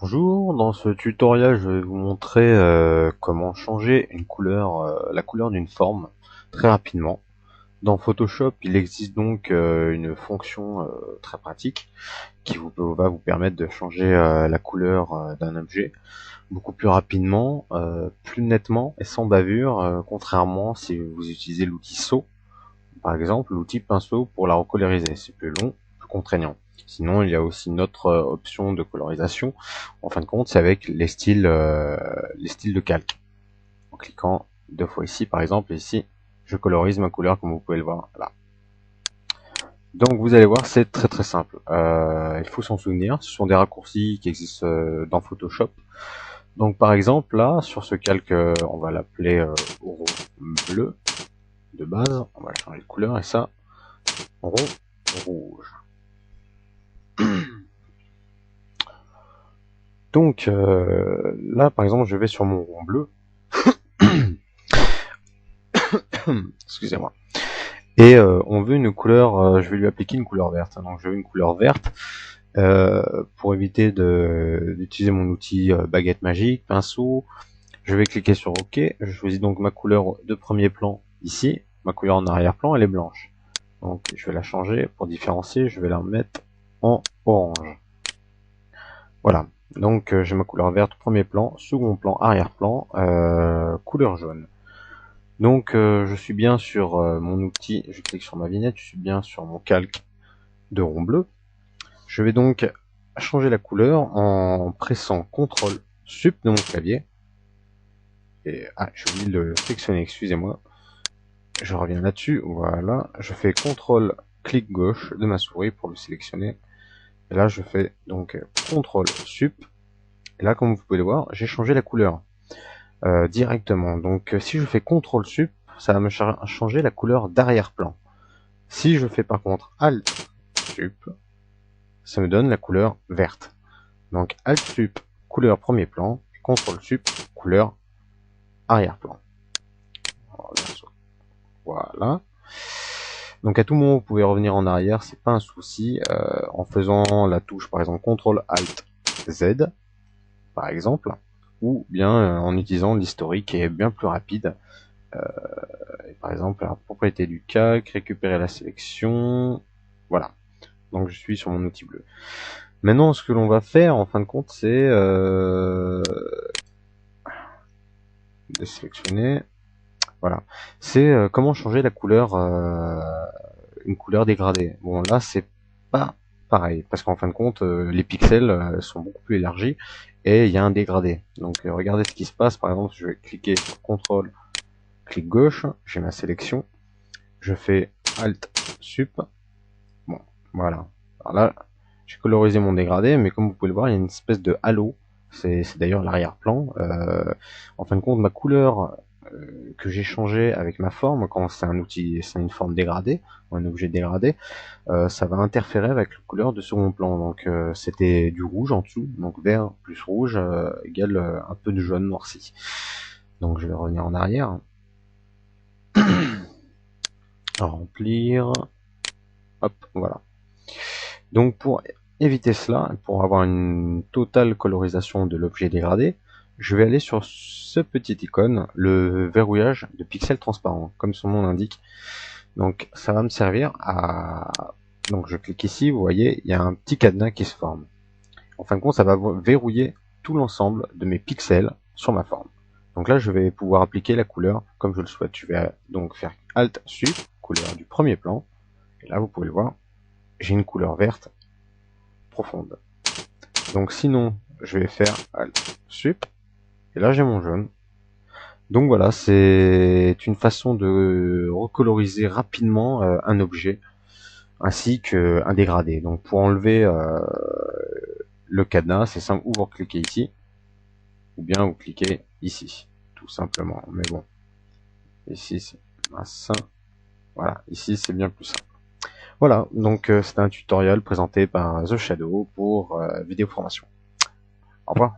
Bonjour, dans ce tutoriel je vais vous montrer comment changer une couleur, la couleur d'une forme très rapidement. Dans Photoshop il existe donc une fonction très pratique qui va vous permettre de changer la couleur d'un objet beaucoup plus rapidement, plus nettement et sans bavure, contrairement si vous utilisez l'outil saut. Par exemple, l'outil pinceau pour la recoloriser, c'est plus long, plus contraignant. Sinon, il y a aussi une autre option de colorisation. En fin de compte, c'est avec les styles de calque. En cliquant deux fois ici, par exemple, ici, je colorise ma couleur comme vous pouvez le voir là. Donc vous allez voir, c'est très très simple. Il faut s'en souvenir, ce sont des raccourcis qui existent dans Photoshop. Donc par exemple, là, sur ce calque, on va l'appeler rond bleu de base. On va changer de couleur et ça, rond rouge. Donc là par exemple je vais sur mon rond bleu, excusez-moi, et on veut une couleur, je vais lui appliquer une couleur verte, donc je veux une couleur verte, pour éviter d'utiliser mon outil baguette magique, pinceau, je vais cliquer sur OK, je choisis donc ma couleur de premier plan ici, ma couleur en arrière-plan elle est blanche, donc je vais la changer pour différencier, je vais la mettre en orange. Voilà, donc j'ai ma couleur verte premier plan, second plan, arrière-plan, couleur jaune. Donc je suis bien sur mon outil, je clique sur ma vignette, je suis bien sur mon calque de rond bleu. Je vais donc changer la couleur en pressant CTRL SUP de mon clavier. Et j'ai oublié de le sélectionner, excusez-moi. Je reviens là-dessus, voilà. Je fais CTRL clic gauche de ma souris pour le sélectionner. Et là je fais donc CTRL SUP. Et là comme vous pouvez le voir, j'ai changé la couleur directement. Donc si je fais CTRL SUP, ça va me changer la couleur d'arrière-plan. Si je fais par contre Alt Sup, ça me donne la couleur verte. Donc Alt Sup, couleur premier plan, CTRL Sup, couleur arrière-plan. Voilà. Donc à tout moment vous pouvez revenir en arrière, c'est pas un souci, en faisant la touche par exemple CTRL Alt Z, par exemple, ou bien en utilisant l'historique qui est bien plus rapide. Et par exemple la propriété du calque, récupérer la sélection, voilà. Donc je suis sur mon outil bleu. Maintenant ce que l'on va faire en fin de compte c'est de sélectionner, voilà, c'est comment changer la couleur, une couleur dégradée. Bon là c'est pas pareil parce qu'en fin de compte les pixels sont beaucoup plus élargis et il y a un dégradé. Donc regardez ce qui se passe. Par exemple je vais cliquer sur CTRL clic gauche, j'ai ma sélection, je fais Alt Sup, bon voilà. Alors là j'ai colorisé mon dégradé, mais comme vous pouvez le voir il y a une espèce de halo, c'est d'ailleurs l'arrière-plan. En fin de compte ma couleur que j'ai changé avec ma forme, quand c'est un outil, c'est une forme dégradée, un objet dégradé, ça va interférer avec la couleur de second plan. Donc c'était du rouge en dessous, donc vert plus rouge égale un peu de jaune noirci. Donc je vais revenir en arrière, remplir, hop, voilà. Donc pour éviter cela, pour avoir une totale colorisation de l'objet dégradé, je vais aller sur ce petit icône, le verrouillage de pixels transparents, comme son nom l'indique. Donc ça va me servir à... Donc je clique ici, vous voyez, il y a un petit cadenas qui se forme. En fin de compte, ça va verrouiller tout l'ensemble de mes pixels sur ma forme. Donc là, je vais pouvoir appliquer la couleur comme je le souhaite. Je vais donc faire Alt Sup, couleur du premier plan. Et là, vous pouvez le voir, j'ai une couleur verte profonde. Donc sinon, je vais faire Alt Sup. Et là, j'ai mon jaune. Donc voilà, c'est une façon de recoloriser rapidement un objet ainsi qu'un dégradé. Donc pour enlever le cadenas, c'est simple, ou vous cliquez ici, ou bien vous cliquez ici, tout simplement. Mais bon, ici c'est voilà, ici c'est bien plus simple. Voilà, donc c'était un tutoriel présenté par The Shadow pour vidéo formation. Au revoir.